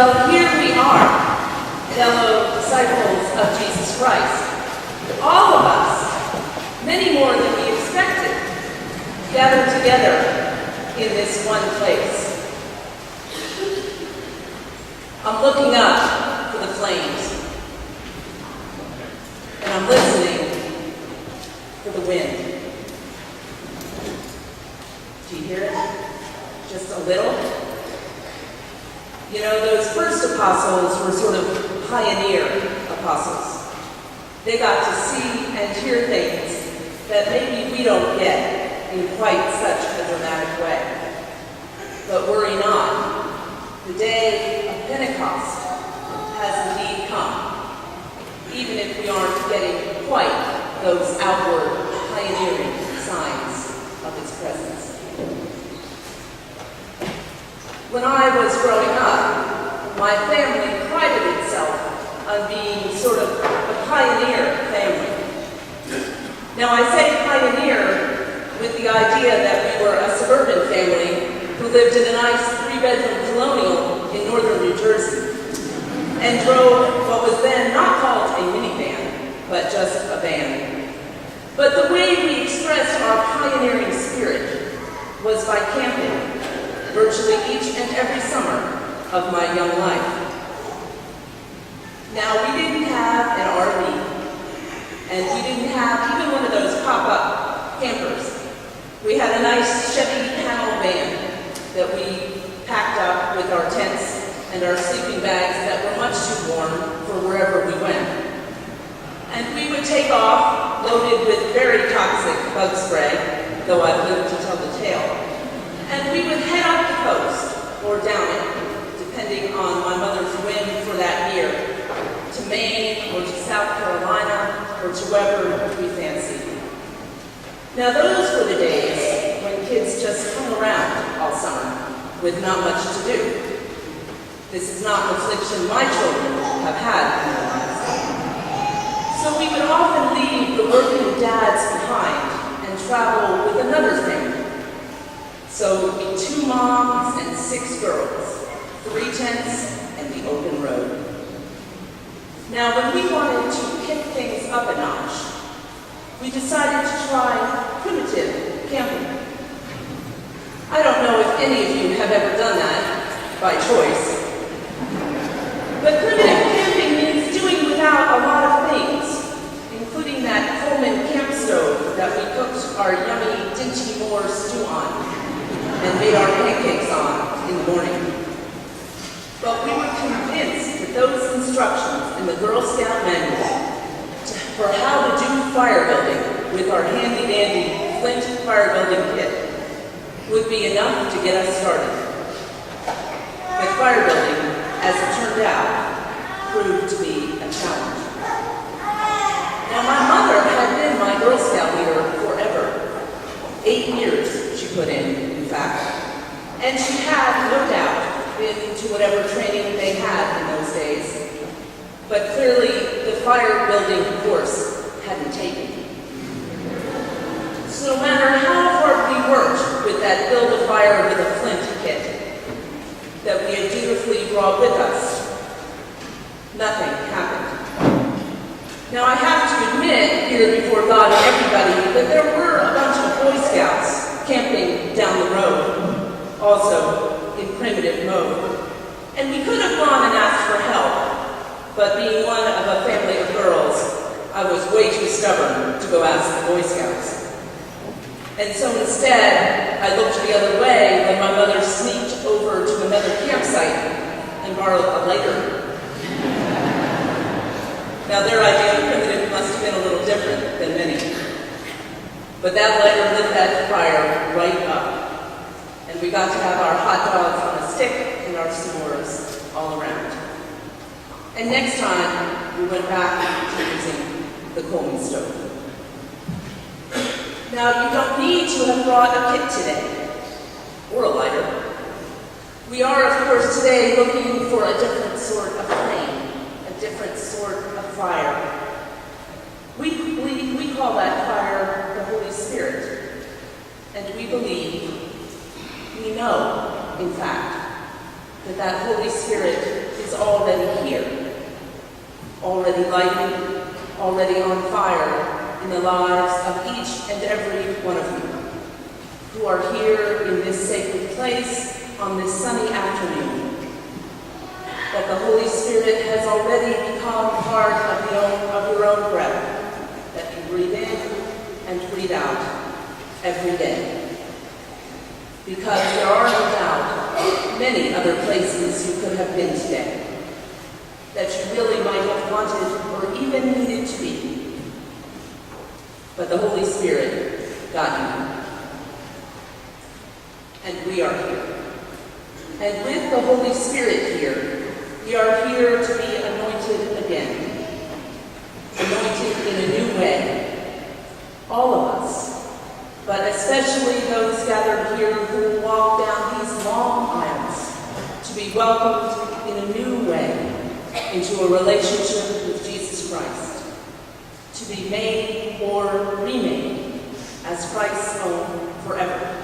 Well, here we are, fellow disciples of Jesus Christ. All of us, many more than we expected, gathered together in this one place. I'm looking up for the flames, and I'm listening for the wind. Do you hear it? Just a little? You know, those first apostles were sort of pioneer apostles. They got to see and hear things that maybe we don't get in quite such a dramatic way. But worry not. The day of Pentecost has indeed come, even if we aren't getting quite those outward pioneering signs of its presence. When I was growing up, my family prided itself on being sort of a pioneer family. Now, I say pioneer with the idea that we were a suburban family who lived in a nice 3-bedroom colonial in northern New Jersey and drove what was then not called a minivan, but just a van. But the way we expressed our pioneering spirit was by camping virtually each and every summer of my young life. Now, we didn't have an RV, and we didn't have even one of those pop-up campers. We had a nice Chevy panel van that we packed up with our tents and our sleeping bags that were much too warm for wherever we went. And we would take off, loaded with very toxic bug spray, though I've lived to tell the tale. And we would head up the coast, or down it, depending on my mother's whim for that year, to Maine, or to South Carolina, or to wherever we fancied. Now those were the days when kids just hung around all summer, with not much to do. This is not an affliction my children have had in their lives. So we would often leave the working dads behind and travel with another family. So it would be 2 moms and 6 girls, 3 tents, and the open road. Now, when we wanted to kick things up a notch, we decided to try primitive camping. I don't know if any of you have ever done that by choice. But primitive camping means doing without a lot of things, including that Coleman camp stove that we cooked our yummy Dinty Moore stew on and made our pancakes on in the morning. But we were convinced that those instructions in the Girl Scout manual for how to do fire building with our handy-dandy flint fire building kit would be enough to get us started. But fire building, as it turned out, proved to be a challenge. Now, my mother had been my Girl Scout leader forever. 8 years she put in fact. And she had, no doubt, been to whatever training they had in those days. But clearly, the fire building course hadn't taken. So no matter how hard we worked with that build a fire with a flint kit that we had dutifully brought with us, nothing happened. Now, I have to admit here before God and everybody that there were a bunch of Boy Scouts camping down the road, also in primitive mode. And we could have gone and asked for help, but being one of a family of girls, I was way too stubborn to go ask the Boy Scouts. And so instead, I looked the other way when my mother sneaked over to another campsite and borrowed a lighter. Now, their idea of primitive must have been a little different than many. But that lighter lit that fire right up. And we got to have our hot dogs on a stick and our s'mores all around. And next time, we went back to using the Coleman stove. Now, you don't need to have brought a kit today, or a lighter. We are, of course, today looking for a different sort of flame, a different sort of fire. We call that fire the Holy Spirit. And we believe, we know, in fact, that Holy Spirit is already here, already lighting, already on fire in the lives of each and every one of you who are here in this sacred place on this sunny afternoon. That the Holy Spirit has already become part of your own breath, that you breathe in and breathe out every day. Because there are no doubt many other places you could have been today, that you really might have wanted or even needed to be. But the Holy Spirit got you. And we are here. And with the Holy Spirit here, we are here to be anointed again. Anointed in a new way. All of us, but especially those gathered here who will walk down these long aisles to be welcomed in a new way into a relationship with Jesus Christ, to be made or remade as Christ's own forever.